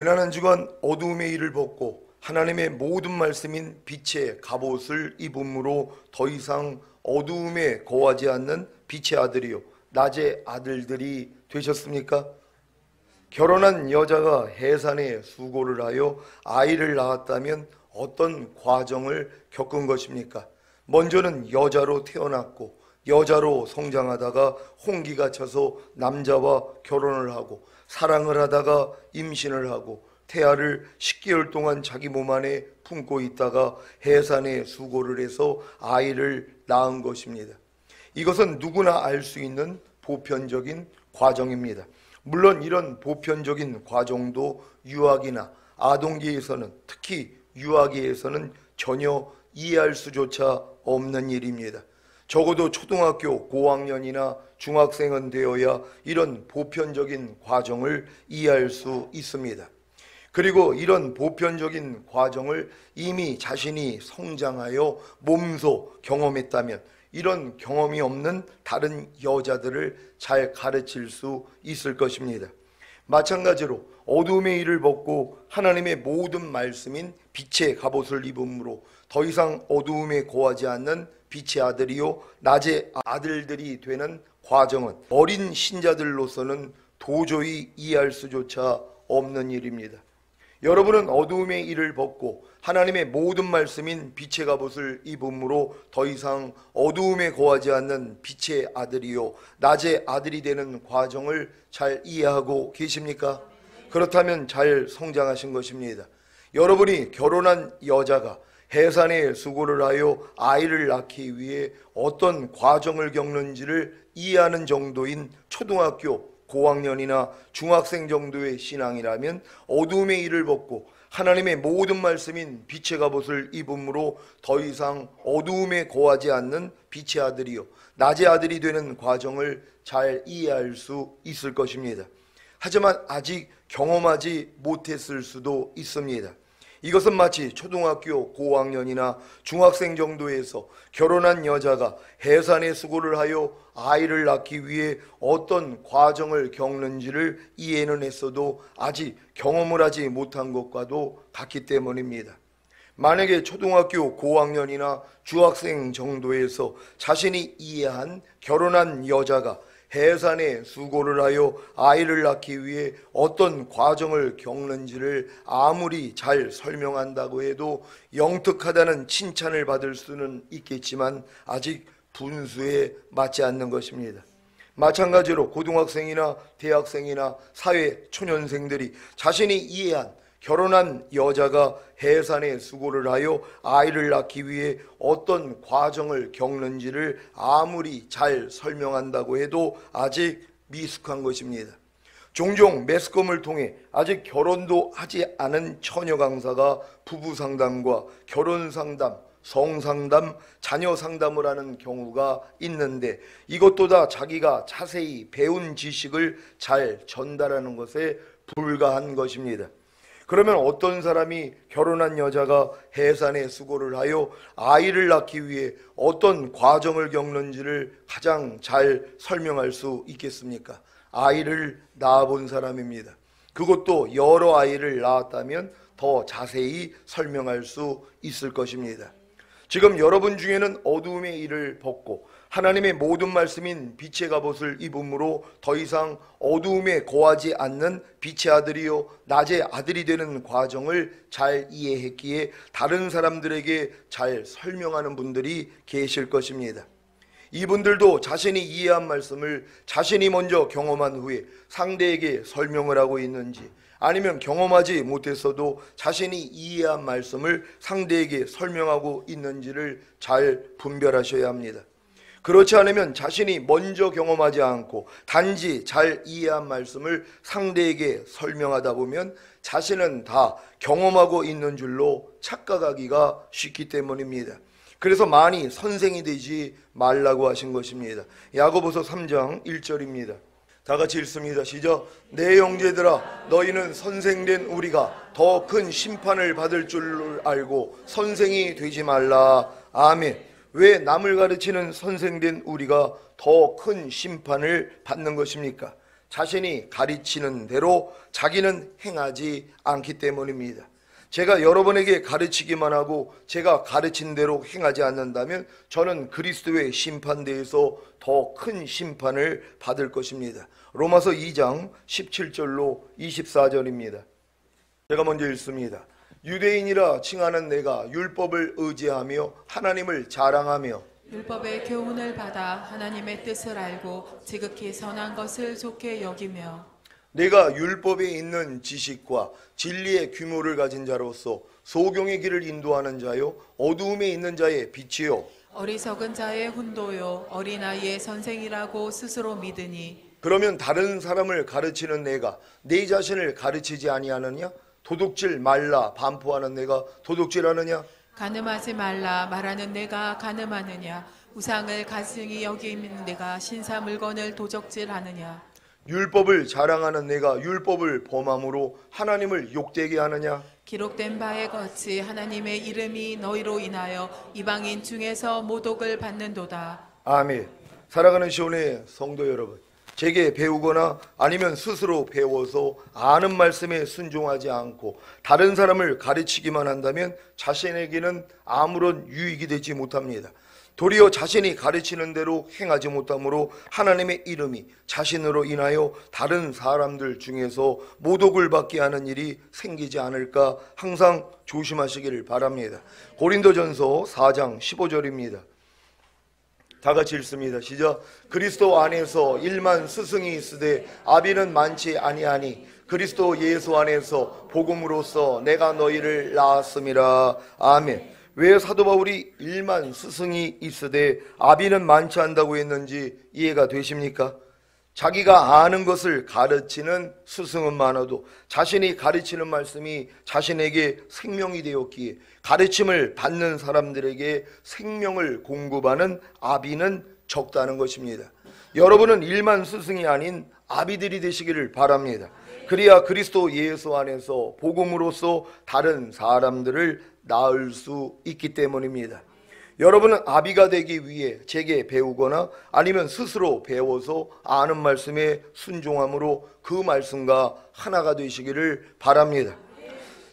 지난한 주간 어두움의 일을 벗고 하나님의 모든 말씀인 빛의 갑옷을 입음으로 더 이상 어두움에 거하지 않는 빛의 아들이요 낮의 아들들이 되셨습니까? 결혼한 여자가 해산에 수고를 하여 아이를 낳았다면 어떤 과정을 겪은 것입니까? 먼저는 여자로 태어났고 여자로 성장하다가 홍기가 차서 남자와 결혼을 하고 사랑을 하다가 임신을 하고 태아를 10개월 동안 자기 몸 안에 품고 있다가 해산에 수고를 해서 아이를 낳은 것입니다. 이것은 누구나 알 수 있는 보편적인 과정입니다. 물론 이런 보편적인 과정도 유아기나 아동기에서는, 특히 유아기에서는 전혀 이해할 수조차 없는 일입니다. 적어도 초등학교 고학년이나 중학생은 되어야 이런 보편적인 과정을 이해할 수 있습니다. 그리고 이런 보편적인 과정을 이미 자신이 성장하여 몸소 경험했다면 이런 경험이 없는 다른 여자들을 잘 가르칠 수 있을 것입니다. 마찬가지로 어두움의 일을 벗고 하나님의 모든 말씀인 빛의 갑옷을 입음으로 더 이상 어두움에 거하지 않는 빛의 아들이요 낮의 아들들이 되는 과정은 어린 신자들로서는 도저히 이해할 수조차 없는 일입니다. 여러분은 어두움의 일을 벗고 하나님의 모든 말씀인 빛의 갑옷을 입음으로 더 이상 어두움에 거하지 않는 빛의 아들이요 낮의 아들이 되는 과정을 잘 이해하고 계십니까? 그렇다면 잘 성장하신 것입니다. 여러분이 결혼한 여자가 해산에 수고를 하여 아이를 낳기 위해 어떤 과정을 겪는지를 이해하는 정도인 초등학교 고학년이나 중학생 정도의 신앙이라면 어두움의 일을 벗고 하나님의 모든 말씀인 빛의 갑옷을 입음으로 더 이상 어두움에 거하지 않는 빛의 아들이요 낮의 아들이 되는 과정을 잘 이해할 수 있을 것입니다. 하지만 아직 경험하지 못했을 수도 있습니다. 이것은 마치 초등학교 고학년이나 중학생 정도에서 결혼한 여자가 해산에 수고를 하여 아이를 낳기 위해 어떤 과정을 겪는지를 이해는 했어도 아직 경험을 하지 못한 것과도 같기 때문입니다. 만약에 초등학교 고학년이나 중학생 정도에서 자신이 이해한 결혼한 여자가 해산에 수고를 하여 아이를 낳기 위해 어떤 과정을 겪는지를 아무리 잘 설명한다고 해도 영특하다는 칭찬을 받을 수는 있겠지만 아직 분수에 맞지 않는 것입니다. 마찬가지로 고등학생이나 대학생이나 사회 초년생들이 자신이 이해한 결혼한 여자가 해산에 수고를 하여 아이를 낳기 위해 어떤 과정을 겪는지를 아무리 잘 설명한다고 해도 아직 미숙한 것입니다. 종종 매스컴을 통해 아직 결혼도 하지 않은 처녀 강사가 부부 상담과 결혼 상담, 성상담, 자녀 상담을 하는 경우가 있는데 이것도 다 자기가 자세히 배운 지식을 잘 전달하는 것에 불과한 것입니다. 그러면 어떤 사람이 결혼한 여자가 해산에 수고를 하여 아이를 낳기 위해 어떤 과정을 겪는지를 가장 잘 설명할 수 있겠습니까? 아이를 낳아본 사람입니다. 그것도 여러 아이를 낳았다면 더 자세히 설명할 수 있을 것입니다. 지금 여러분 중에는 어두움의 일을 벗고 하나님의 모든 말씀인 빛의 갑옷을 입음으로 더 이상 어두움에 거하지 않는 빛의 아들이요 낮의 아들이 되는 과정을 잘 이해했기에 다른 사람들에게 잘 설명하는 분들이 계실 것입니다. 이분들도 자신이 이해한 말씀을 자신이 먼저 경험한 후에 상대에게 설명을 하고 있는지 아니면 경험하지 못했어도 자신이 이해한 말씀을 상대에게 설명하고 있는지를 잘 분별하셔야 합니다. 그렇지 않으면 자신이 먼저 경험하지 않고 단지 잘 이해한 말씀을 상대에게 설명하다 보면 자신은 다 경험하고 있는 줄로 착각하기가 쉽기 때문입니다. 그래서 많이 선생이 되지 말라고 하신 것입니다. 야고보서 3장 1절입니다. 다 같이 읽습니다. 시작. 내 형제들아 너희는 선생된 우리가 더 큰 심판을 받을 줄 알고 선생이 되지 말라. 아멘. 왜 남을 가르치는 선생된 우리가 더 큰 심판을 받는 것입니까? 자신이 가르치는 대로 자기는 행하지 않기 때문입니다. 제가 여러분에게 가르치기만 하고 제가 가르친 대로 행하지 않는다면 저는 그리스도의 심판대에서 더 큰 심판을 받을 것입니다. 로마서 2장 17절로 24절입니다. 제가 먼저 읽습니다. 유대인이라 칭하는 내가 율법을 의지하며 하나님을 자랑하며 율법의 교훈을 받아 하나님의 뜻을 알고 지극히 선한 것을 좋게 여기며 내가 율법에 있는 지식과 진리의 규모를 가진 자로서 소경의 길을 인도하는 자요 어두움에 있는 자의 빛이요 어리석은 자의 훈도요 어린아이의 선생이라고 스스로 믿으니 그러면 다른 사람을 가르치는 내가 내 자신을 가르치지 아니하느냐? 도둑질 말라 반포하는 내가 도둑질하느냐? 간음하지 말라 말하는 내가 간음하느냐 우상을 가증히 여기는 내가 신사 물건을 도적질하느냐 율법을 자랑하는 내가 율법을 범함으로 하나님을 욕되게 하느냐? 기록된 바에 거치 하나님의 이름이 너희로 인하여 이방인 중에서 모독을 받는도다. 아멘. 사랑하는 시온의 성도 여러분, 제게 배우거나 아니면 스스로 배워서 아는 말씀에 순종하지 않고 다른 사람을 가르치기만 한다면 자신에게는 아무런 유익이 되지 못합니다. 도리어 자신이 가르치는 대로 행하지 못하므로 하나님의 이름이 자신으로 인하여 다른 사람들 중에서 모독을 받게 하는 일이 생기지 않을까 항상 조심하시기를 바랍니다. 고린도전서 4장 15절입니다. 다 같이 읽습니다. 시작. 그리스도 안에서 일만 스승이 있으되 아비는 많지 아니하니 그리스도 예수 안에서 복음으로써 내가 너희를 낳았음이라. 아멘. 왜 사도 바울이 일만 스승이 있으되 아비는 많지 않다고 했는지 이해가 되십니까? 자기가 아는 것을 가르치는 스승은 많아도 자신이 가르치는 말씀이 자신에게 생명이 되었기에 가르침을 받는 사람들에게 생명을 공급하는 아비는 적다는 것입니다. 여러분은 일만 스승이 아닌 아비들이 되시기를 바랍니다. 그래야 그리스도 예수 안에서 복음으로써 다른 사람들을 낳을 수 있기 때문입니다. 여러분은 아비가 되기 위해 제게 배우거나 아니면 스스로 배워서 아는 말씀에 순종함으로 그 말씀과 하나가 되시기를 바랍니다.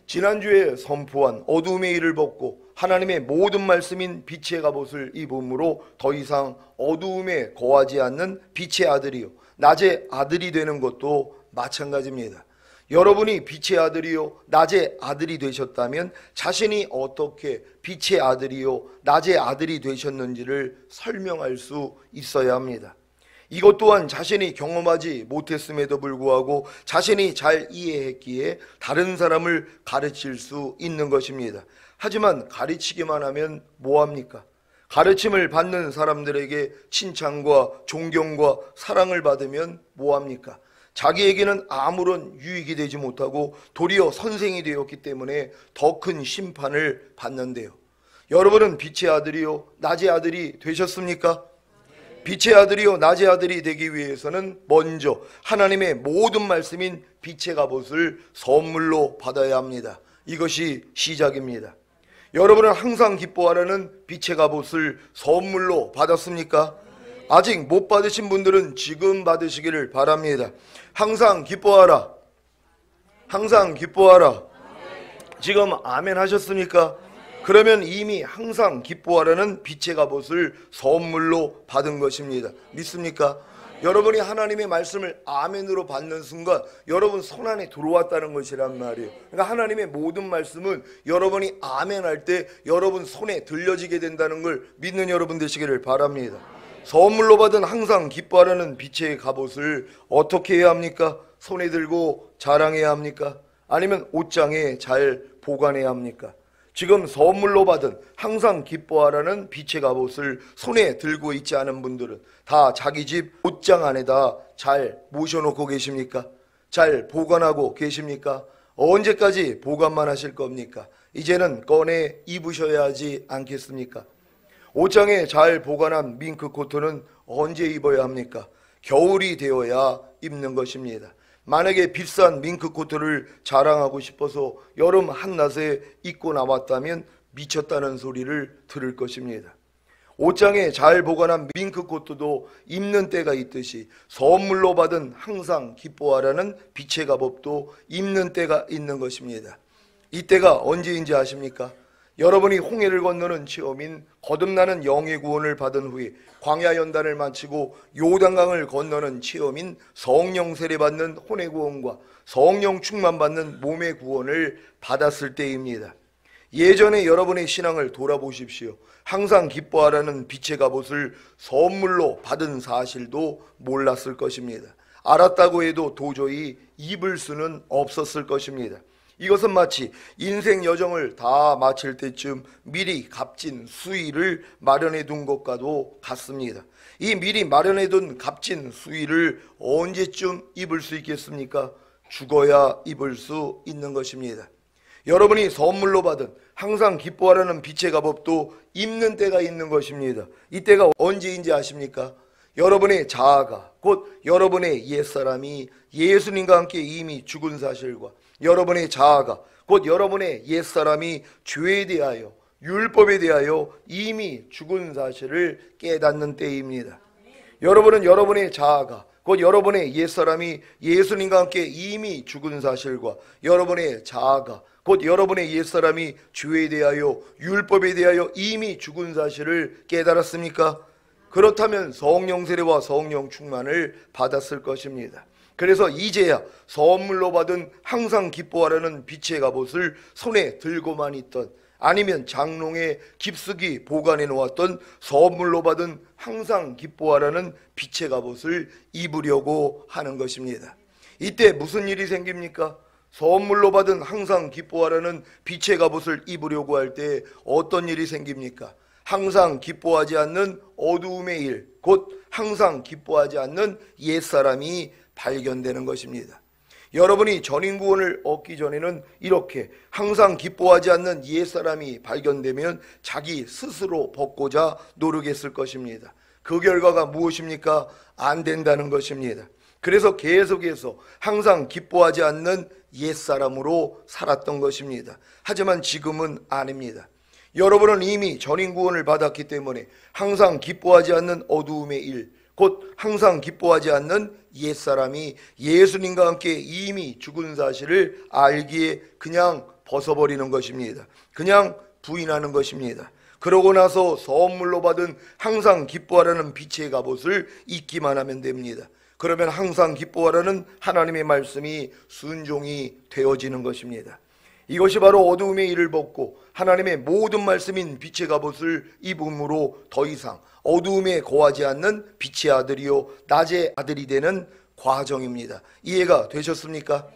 지난주에 선포한 어두움의 일을 벗고 하나님의 모든 말씀인 빛의 갑옷을 입음으로 더 이상 어두움에 거하지 않는 빛의 아들이요 낮의 아들이 되는 것도 마찬가지입니다. 여러분이 빛의 아들이요 낮의 아들이 되셨다면 자신이 어떻게 빛의 아들이요 낮의 아들이 되셨는지를 설명할 수 있어야 합니다. 이것 또한 자신이 경험하지 못했음에도 불구하고 자신이 잘 이해했기에 다른 사람을 가르칠 수 있는 것입니다. 하지만 가르치기만 하면 뭐합니까? 가르침을 받는 사람들에게 칭찬과 존경과 사랑을 받으면 뭐합니까? 자기에게는 아무런 유익이 되지 못하고 도리어 선생이 되었기 때문에 더 큰 심판을 받는데요. 여러분은 빛의 아들이요 낮의 아들이 되셨습니까? 빛의 아들이요 낮의 아들이 되기 위해서는 먼저 하나님의 모든 말씀인 빛의 갑옷을 선물로 받아야 합니다. 이것이 시작입니다. 여러분은 항상 기뻐하라는 빛의 갑옷을 선물로 받았습니까? 아직 못 받으신 분들은 지금 받으시기를 바랍니다. 항상 기뻐하라. 항상 기뻐하라. 지금 아멘 하셨습니까? 그러면 이미 항상 기뻐하라는 빛의 갑옷을 선물로 받은 것입니다. 믿습니까? 여러분이 하나님의 말씀을 아멘으로 받는 순간 여러분 손 안에 들어왔다는 것이란 말이에요. 그러니까 하나님의 모든 말씀은 여러분이 아멘할 때 여러분 손에 들려지게 된다는 걸 믿는 여러분 되시기를 바랍니다. 선물로 받은 항상 기뻐하라는 빛의 갑옷을 어떻게 해야 합니까? 손에 들고 자랑해야 합니까? 아니면 옷장에 잘 보관해야 합니까? 지금 선물로 받은 항상 기뻐하라는 빛의 갑옷을 손에 들고 있지 않은 분들은 다 자기 집 옷장 안에다 잘 모셔놓고 계십니까? 잘 보관하고 계십니까? 언제까지 보관만 하실 겁니까? 이제는 꺼내 입으셔야 하지 않겠습니까? 옷장에 잘 보관한 밍크 코트는 언제 입어야 합니까? 겨울이 되어야 입는 것입니다. 만약에 비싼 밍크 코트를 자랑하고 싶어서 여름 한낮에 입고 나왔다면 미쳤다는 소리를 들을 것입니다. 옷장에 잘 보관한 밍크코트도 입는 때가 있듯이 선물로 받은 항상 기뻐하라는 빛의 갑옷도 입는 때가 있는 것입니다. 이때가 언제인지 아십니까? 여러분이 홍해를 건너는 체험인 거듭나는 영의 구원을 받은 후에 광야 연단을 마치고 요단강을 건너는 체험인 성령 세례 받는 혼의 구원과 성령 충만 받는 몸의 구원을 받았을 때입니다. 예전에 여러분의 신앙을 돌아보십시오. 항상 기뻐하라는 빛의 갑옷을 선물로 받은 사실도 몰랐을 것입니다. 알았다고 해도 도저히 입을 수는 없었을 것입니다. 이것은 마치 인생 여정을 다 마칠 때쯤 미리 값진 수의를 마련해 둔 것과도 같습니다. 이 미리 마련해 둔 값진 수의를 언제쯤 입을 수 있겠습니까? 죽어야 입을 수 있는 것입니다. 여러분이 선물로 받은 항상 기뻐하라는 빛의 갑옷도 입는 때가 있는 것입니다. 이때가 언제인지 아십니까? 여러분의 자아가 곧 여러분의 옛사람이 예수님과 함께 이미 죽은 사실과 여러분의 자아가 곧 여러분의 옛사람이 죄에 대하여 율법에 대하여 이미 죽은 사실을 깨닫는 때입니다. 여러분은 여러분의 자아가 곧 여러분의 옛사람이 예수님과 함께 이미 죽은 사실과 여러분의 자아가 곧 여러분의 옛사람이 죄에 대하여 율법에 대하여 이미 죽은 사실을 깨달았습니까? 그렇다면 성령 세례와 성령 충만을 받았을 것입니다. 그래서 이제야 선물로 받은 항상 기뻐하라는 빛의 갑옷을 손에 들고만 있던 아니면 장롱에 깊숙이 보관해 놓았던 선물로 받은 항상 기뻐하라는 빛의 갑옷을 입으려고 하는 것입니다. 이때 무슨 일이 생깁니까? 선물로 받은 항상 기뻐하라는 빛의 갑옷을 입으려고 할 때 어떤 일이 생깁니까? 항상 기뻐하지 않는 어두움의 일, 곧 항상 기뻐하지 않는 옛사람이 발견되는 것입니다. 여러분이 전인구원을 얻기 전에는 이렇게 항상 기뻐하지 않는 옛사람이 발견되면 자기 스스로 벗고자 노력했을 것입니다. 그 결과가 무엇입니까? 안 된다는 것입니다. 그래서 계속해서 항상 기뻐하지 않는 옛사람으로 살았던 것입니다. 하지만 지금은 아닙니다. 여러분은 이미 전인구원을 받았기 때문에 항상 기뻐하지 않는 어두움의 일, 곧 항상 기뻐하지 않는 옛사람이 예수님과 함께 이미 죽은 사실을 알기에 그냥 벗어버리는 것입니다. 그냥 부인하는 것입니다. 그러고 나서 선물로 받은 항상 기뻐하라는 빛의 갑옷을 입기만 하면 됩니다. 그러면 항상 기뻐하라는 하나님의 말씀이 순종이 되어지는 것입니다. 이것이 바로 어두움의 일을 벗고 하나님의 모든 말씀인 빛의 갑옷을 입음으로 더 이상 어두움에 거하지 않는 빛의 아들이요 낮의 아들이 되는 과정입니다. 이해가 되셨습니까?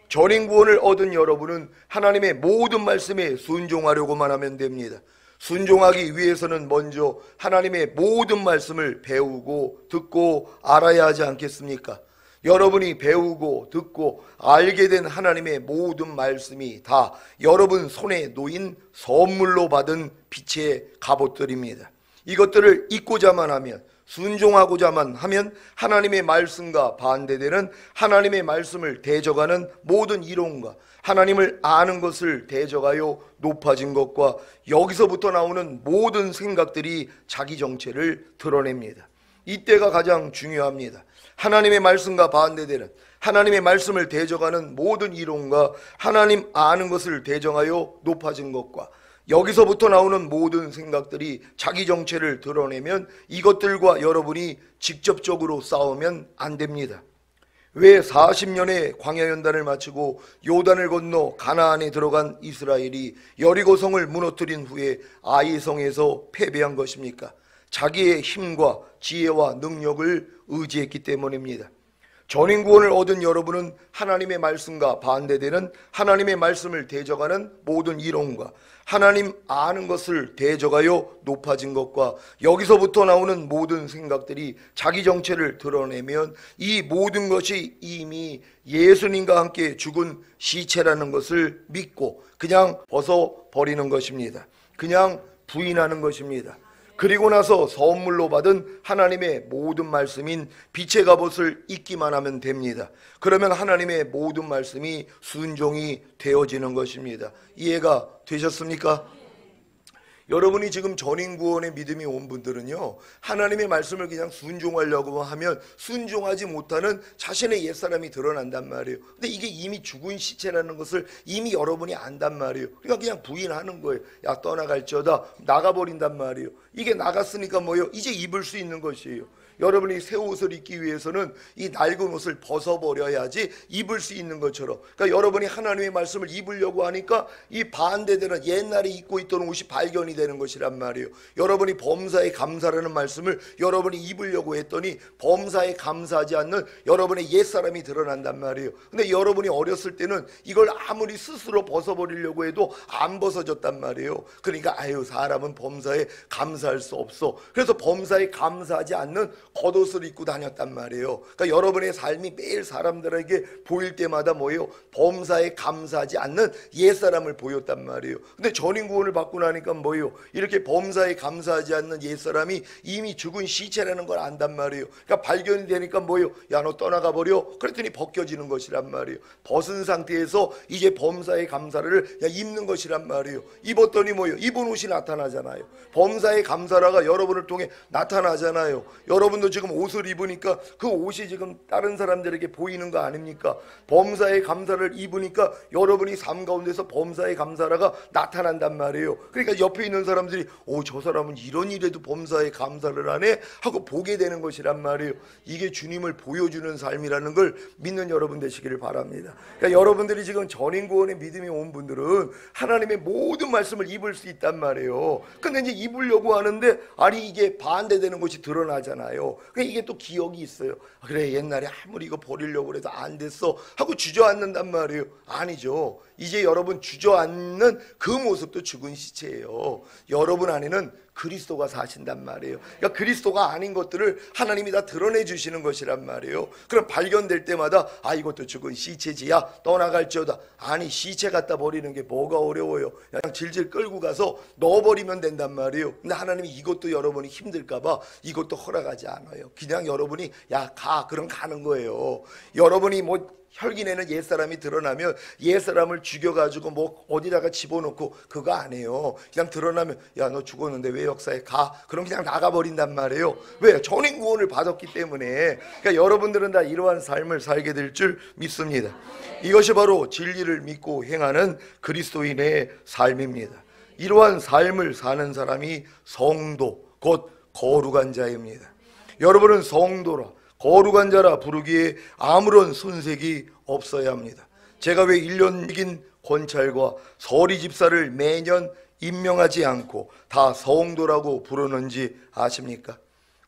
전인구원을 얻은 여러분은 하나님의 모든 말씀에 순종하려고만 하면 됩니다. 순종하기 위해서는 먼저 하나님의 모든 말씀을 배우고 듣고 알아야 하지 않겠습니까? 여러분이 배우고 듣고 알게 된 하나님의 모든 말씀이 다 여러분 손에 놓인 선물로 받은 빛의 갑옷들입니다. 이것들을 잊고자만 하면, 순종하고자만 하면 하나님의 말씀과 반대되는 하나님의 말씀을 대적하는 모든 이론과 하나님을 아는 것을 대적하여 높아진 것과 여기서부터 나오는 모든 생각들이 자기 정체를 드러냅니다. 이때가 가장 중요합니다. 하나님의 말씀과 반대되는 하나님의 말씀을 대적하는 모든 이론과 하나님 아는 것을 대적하여 높아진 것과 여기서부터 나오는 모든 생각들이 자기 정체를 드러내면 이것들과 여러분이 직접적으로 싸우면 안 됩니다. 왜 40년의 광야 연단을 마치고 요단을 건너 가나안에 들어간 이스라엘이 여리고성을 무너뜨린 후에 아이성에서 패배한 것입니까? 자기의 힘과 지혜와 능력을 의지했기 때문입니다. 전인구원을 얻은 여러분은 하나님의 말씀과 반대되는 하나님의 말씀을 대적하는 모든 이론과 하나님 아는 것을 대적하여 높아진 것과 여기서부터 나오는 모든 생각들이 자기 정체를 드러내면 이 모든 것이 이미 예수님과 함께 죽은 시체라는 것을 믿고 그냥 벗어버리는 것입니다. 그냥 부인하는 것입니다. 그리고 나서 선물로 받은 하나님의 모든 말씀인 빛의 갑옷을 입기만 하면 됩니다. 그러면 하나님의 모든 말씀이 순종이 되어지는 것입니다. 이해가 되셨습니까? 여러분이 지금 전인구원의 믿음이 온 분들은요, 하나님의 말씀을 그냥 순종하려고 하면 순종하지 못하는 자신의 옛사람이 드러난단 말이에요. 근데 이게 이미 죽은 시체라는 것을 이미 여러분이 안단 말이에요. 그러니까 그냥 부인하는 거예요. 야, 떠나갈지어다. 나가버린단 말이에요. 이게 나갔으니까 뭐예요? 이제 입을 수 있는 것이에요. 여러분이 새 옷을 입기 위해서는 이 낡은 옷을 벗어버려야지 입을 수 있는 것처럼, 그러니까 여러분이 하나님의 말씀을 입으려고 하니까 이 반대되는 옛날에 입고 있던 옷이 발견이 되는 것이란 말이에요. 여러분이 범사에 감사라는 말씀을 여러분이 입으려고 했더니 범사에 감사하지 않는 여러분의 옛사람이 드러난단 말이에요. 근데 여러분이 어렸을 때는 이걸 아무리 스스로 벗어버리려고 해도 안 벗어졌단 말이에요. 그러니까 아유, 사람은 범사에 감사할 수 없어. 그래서 범사에 감사하지 않는 겉옷을 입고 다녔단 말이에요. 그러니까 여러분의 삶이 매일 사람들에게 보일 때마다 뭐예요? 범사에 감사하지 않는 옛사람을 보였단 말이에요. 근데 전인구원을 받고 나니까 뭐예요? 이렇게 범사에 감사하지 않는 옛사람이 이미 죽은 시체라는 걸 안단 말이에요. 그러니까 발견이 되니까 뭐예요? 야, 너 떠나가 버려. 그랬더니 벗겨지는 것이란 말이에요. 벗은 상태에서 이제 범사에 감사를 입는 것이란 말이에요. 입었더니 뭐예요? 입은 옷이 나타나잖아요. 범사에 감사라가 여러분을 통해 나타나잖아요. 여러분도 지금 옷을 입으니까 그 옷이 지금 다른 사람들에게 보이는 거 아닙니까? 범사에 감사를 입으니까 여러분이 삶 가운데서 범사에 감사라가 나타난단 말이에요. 그러니까 옆에 있는 사람들이 저 사람은 이런 일에도 범사에 감사를 하네 하고 보게 되는 것이란 말이에요. 이게 주님을 보여주는 삶이라는 걸 믿는 여러분 되시기를 바랍니다. 그러니까 여러분들이 지금 전인구원의 믿음이 온 분들은 하나님의 모든 말씀을 입을 수 있단 말이에요. 근데 이제 입으려고 하는데 아니 이게 반대되는 것이 드러나잖아요. 그러니까 이게 또 기억이 있어요. 그래, 옛날에 아무리 이거 버리려고 해도 안 됐어 하고 주저앉는단 말이에요. 아니죠. 이제 여러분 주저앉는 그 모습도 죽은 시체예요. 여러분 안에는 그리스도가 사신단 말이에요. 그러니까 그리스도가 아닌 것들을 하나님이 다 드러내 주시는 것이란 말이에요. 그럼 발견될 때마다 이것도 죽은 시체지야, 떠나갈지어다. 아니, 시체 갖다 버리는 게 뭐가 어려워요. 그냥 질질 끌고 가서 넣어버리면 된단 말이에요. 근데 하나님이 이것도 여러분이 힘들까 봐 이것도 허락하지 않아요. 그냥 여러분이 야, 가, 그럼 가는 거예요. 여러분이 혈기내는 옛사람이 드러나면 옛사람을 죽여가지고 어디다가 집어넣고 그거 안 해요. 그냥 드러나면 야, 너 죽었는데 왜 역사에 가? 그럼 그냥 나가버린단 말이에요. 왜? 전인구원을 받았기 때문에. 그러니까 여러분들은 다 이러한 삶을 살게 될 줄 믿습니다. 이것이 바로 진리를 믿고 행하는 그리스도인의 삶입니다. 이러한 삶을 사는 사람이 성도, 곧 거룩한 자입니다. 여러분은 성도라, 거룩한 자라 부르기에 아무런 손색이 없어야 합니다. 제가 왜 1년긴 권찰과 서리 집사를 매년 임명하지 않고 다 성도라고 부르는지 아십니까?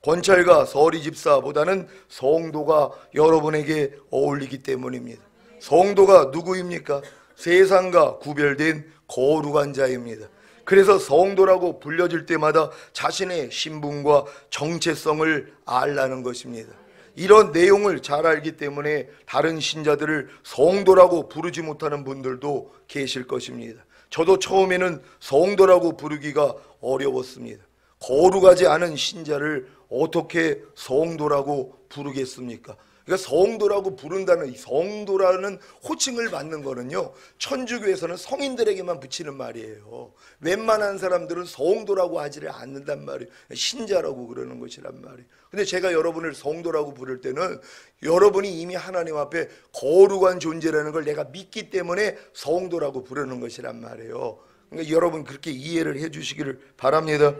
권찰과 서리 집사보다는 성도가 여러분에게 어울리기 때문입니다. 성도가 누구입니까? 세상과 구별된 거룩한 자입니다. 그래서 성도라고 불려질 때마다 자신의 신분과 정체성을 알라는 것입니다. 이런 내용을 잘 알기 때문에 다른 신자들을 성도라고 부르지 못하는 분들도 계실 것입니다. 저도 처음에는 성도라고 부르기가 어려웠습니다. 거룩하지 않은 신자를 어떻게 성도라고 부르겠습니까? 그러니까 성도라고 부른다는, 성도라는 호칭을 받는 거는요, 천주교에서는 성인들에게만 붙이는 말이에요. 웬만한 사람들은 성도라고 하지를 않는단 말이에요. 신자라고 그러는 것이란 말이에요. 근데 제가 여러분을 성도라고 부를 때는 여러분이 이미 하나님 앞에 거룩한 존재라는 걸 내가 믿기 때문에 성도라고 부르는 것이란 말이에요. 그러니까 여러분 그렇게 이해를 해 주시기를 바랍니다.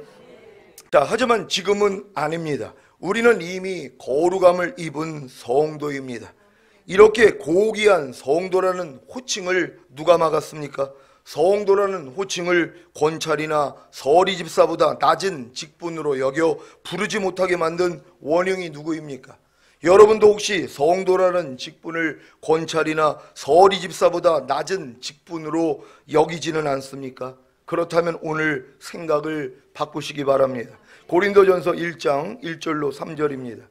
자, 하지만 지금은 아닙니다. 우리는 이미 거룩함을 입은 성도입니다. 이렇게 고귀한 성도라는 호칭을 누가 막았습니까? 성도라는 호칭을 권찰이나 서리 집사보다 낮은 직분으로 여겨 부르지 못하게 만든 원흉이 누구입니까? 여러분도 혹시 성도라는 직분을 권찰이나 서리 집사보다 낮은 직분으로 여기지는 않습니까? 그렇다면 오늘 생각을 바꾸시기 바랍니다. 고린도전서 1장 1절로 3절입니다.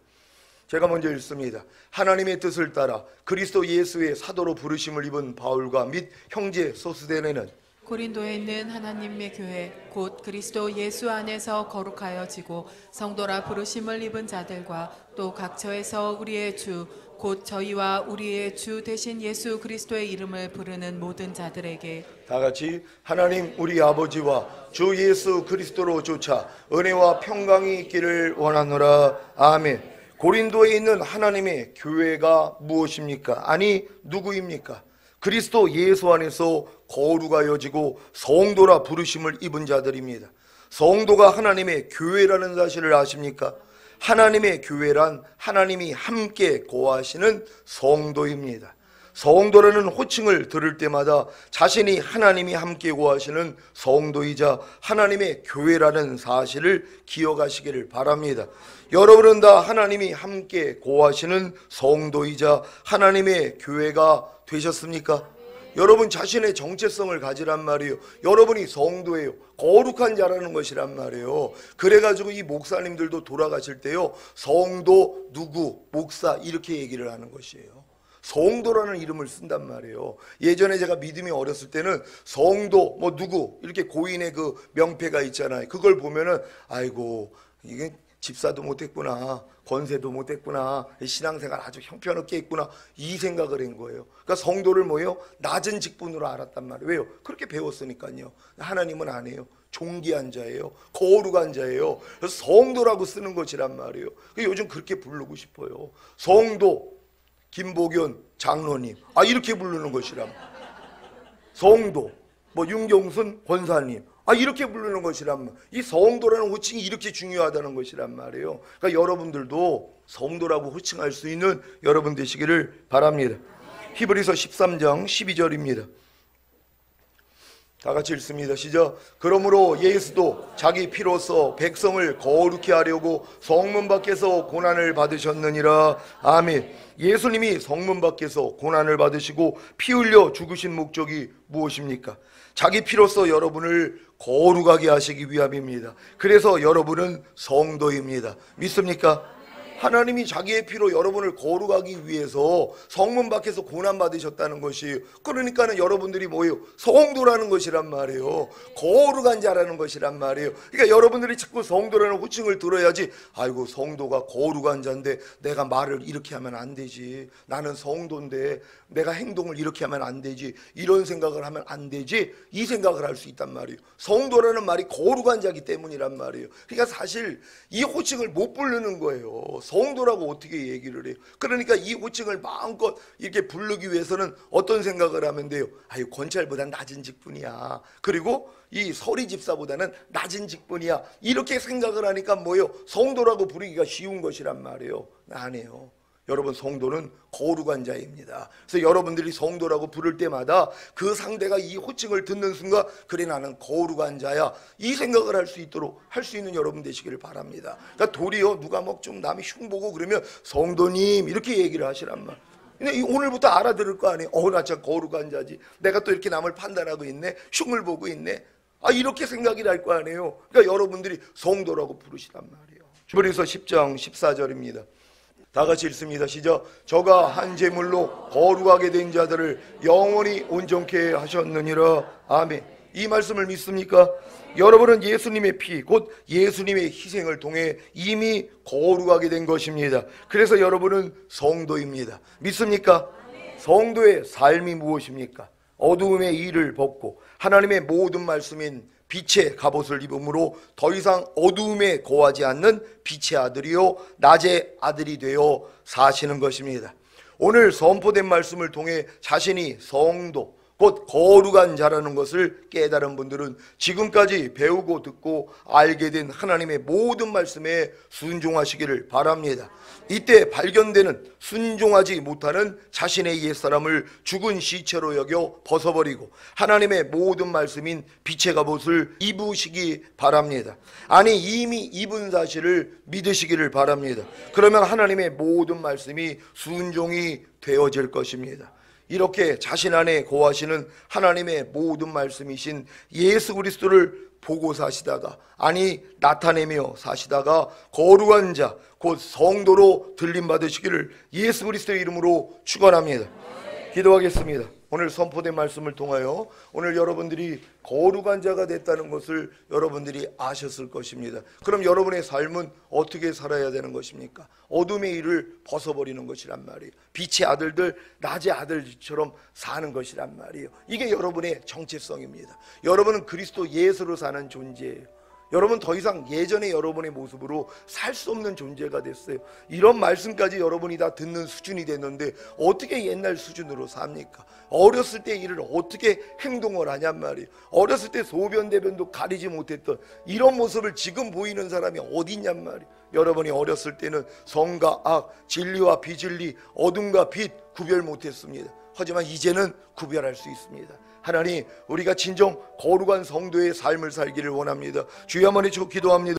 제가 먼저 읽습니다. 하나님의 뜻을 따라 그리스도 예수의 사도로 부르심을 입은 바울과 및 형제 소스데네는 고린도에 있는 하나님의 교회 곧 그리스도 예수 안에서 거룩하여지고 성도라 부르심을 입은 자들과 또 각처에서 우리의 주 곧 저희와 우리의 주 되신 예수 그리스도의 이름을 부르는 모든 자들에게 다 같이 하나님 우리 아버지와 주 예수 그리스도로 조차 은혜와 평강이 있기를 원하노라. 아멘. 고린도에 있는 하나님의 교회가 무엇입니까? 아니 누구입니까? 그리스도 예수 안에서 거룩하여지고 성도라 부르심을 입은 자들입니다. 성도가 하나님의 교회라는 사실을 아십니까? 하나님의 교회란 하나님이 함께 거하시는 성도입니다. 성도라는 호칭을 들을 때마다 자신이 하나님이 함께 거하시는 성도이자 하나님의 교회라는 사실을 기억하시기를 바랍니다. 여러분은 다 하나님이 함께 거하시는 성도이자 하나님의 교회가 되셨습니까? 여러분 자신의 정체성을 가지란 말이에요. 여러분이 성도예요. 거룩한 자라는 것이란 말이에요. 그래가지고 이 목사님들도 돌아가실 때요, 성도 누구 목사 이렇게 얘기를 하는 것이에요. 성도라는 이름을 쓴단 말이에요. 예전에 제가 믿음이 어렸을 때는 성도 뭐 누구 이렇게 고인의 그 명패가 있잖아요. 그걸 보면은 아이고 이게 집사도 못했구나, 권세도 못했구나, 신앙생활 아주 형편없게 했구나, 이 생각을 한 거예요. 그러니까 성도를 뭐예요? 낮은 직분으로 알았단 말이에요. 왜요? 그렇게 배웠으니까요. 하나님은 아니에요. 존귀한 자예요. 거룩한 자예요. 그래서 성도라고 쓰는 것이란 말이에요. 요즘 그렇게 부르고 싶어요. 성도 김복연 장로님, 이렇게 부르는 것이란 성도 뭐 윤경순 권사님, 이렇게 부르는 것이란 말. 이 성도라는 호칭이 이렇게 중요하다는 것이란 말이에요. 그러니까 여러분들도 성도라고 호칭할 수 있는 여러분 되시기를 바랍니다. 히브리서 13장 12절입니다. 다 같이 읽습니다. 시작. 그러므로 예수도 자기 피로써 백성을 거룩히 하려고 성문 밖에서 고난을 받으셨느니라. 아멘. 예수님이 성문 밖에서 고난을 받으시고 피 흘려 죽으신 목적이 무엇입니까? 자기 피로써 여러분을 거룩하게 하시기 위함입니다. 그래서 여러분은 성도입니다. 믿습니까? 하나님이 자기의 피로 여러분을 거룩하기 위해서 성문 밖에서 고난받으셨다는 것이에요. 그러니까는 여러분들이 뭐예요? 성도라는 것이란 말이에요. 거룩한 자라는 것이란 말이에요. 그러니까 여러분들이 자꾸 성도라는 호칭을 들어야지, 아이고 성도가 거룩한 자인데 내가 말을 이렇게 하면 안 되지, 나는 성도인데 내가 행동을 이렇게 하면 안 되지, 이런 생각을 하면 안 되지, 이 생각을 할 수 있단 말이에요. 성도라는 말이 거룩한 자이기 때문이란 말이에요. 그러니까 사실 이 호칭을 못 부르는 거예요. 성도라고 어떻게 얘기를 해요? 그러니까 이 호칭을 마음껏 이렇게 부르기 위해서는 어떤 생각을 하면 돼요? 아유, 권찰보다는 낮은 직분이야. 그리고 이 서리 집사보다는 낮은 직분이야. 이렇게 생각을 하니까 뭐예요? 성도라고 부르기가 쉬운 것이란 말이에요. 아니에요. 여러분, 성도는 거룩한 자입니다. 그래서 여러분들이 성도라고 부를 때마다 그 상대가 이 호칭을 듣는 순간, 그래 나는 거룩한 자야, 이 생각을 할 수 있도록 할 수 있는 여러분 되시기를 바랍니다. 그러니까 도리어 누가 막 좀 남이 흉보고 그러면 성도님 이렇게 얘기를 하시란 말. 근데 오늘부터 알아들을 거 아니에요. 나 참 거룩한 자지, 내가 또 이렇게 남을 판단하고 있네, 흉을 보고 있네, 이렇게 생각이 날 거 아니에요. 그러니까 여러분들이 성도라고 부르시란 말이에요. 히브리서 10장 14절입니다. 다 같이 읽습니다. 시작. 저가 한 제물로 거룩하게 된 자들을 영원히 온전케 하셨느니라. 아멘. 이 말씀을 믿습니까? 여러분은 예수님의 피, 곧 예수님의 희생을 통해 이미 거룩하게 된 것입니다. 그래서 여러분은 성도입니다. 믿습니까? 성도의 삶이 무엇입니까? 어두움의 일을 벗고 하나님의 모든 말씀인 빛의 갑옷을 입음으로 더 이상 어두움에 거하지 않는 빛의 아들이요 낮의 아들이 되어 사시는 것입니다. 오늘 선포된 말씀을 통해 자신이 성도, 곧 거룩한 자라는 것을 깨달은 분들은 지금까지 배우고 듣고 알게 된 하나님의 모든 말씀에 순종하시기를 바랍니다. 이때 발견되는 순종하지 못하는 자신의 옛사람을 죽은 시체로 여겨 벗어버리고 하나님의 모든 말씀인 빛의 갑옷을 입으시기 바랍니다. 아니, 이미 입은 사실을 믿으시기를 바랍니다. 그러면 하나님의 모든 말씀이 순종이 되어질 것입니다. 이렇게 자신 안에 거하시는 하나님의 모든 말씀이신 예수 그리스도를 보고 사시다가, 아니 나타내며 사시다가 거룩한 자, 곧 성도로 들림 받으시기를 예수 그리스도의 이름으로 축원합니다. 기도하겠습니다. 오늘 선포된 말씀을 통하여 오늘 여러분들이 거룩한 자가 됐다는 것을 여러분들이 아셨을 것입니다. 그럼 여러분의 삶은 어떻게 살아야 되는 것입니까? 어둠의 일을 벗어버리는 것이란 말이에요. 빛의 아들들, 낮의 아들처럼 사는 것이란 말이에요. 이게 여러분의 정체성입니다. 여러분은 그리스도 예수로 사는 존재예요. 여러분 더 이상 예전의 여러분의 모습으로 살 수 없는 존재가 됐어요. 이런 말씀까지 여러분이 다 듣는 수준이 됐는데 어떻게 옛날 수준으로 삽니까? 어렸을 때 일을 어떻게 행동을 하냔 말이에요. 어렸을 때 소변 대변도 가리지 못했던 이런 모습을 지금 보이는 사람이 어디 있냔 말이에요. 여러분이 어렸을 때는 성과 악, 진리와 비진리, 어둠과 빛 구별 못했습니다. 하지만 이제는 구별할 수 있습니다. 하나님, 우리가 진정 거룩한 성도의 삶을 살기를 원합니다. 주여 한번 해주고 기도합니다.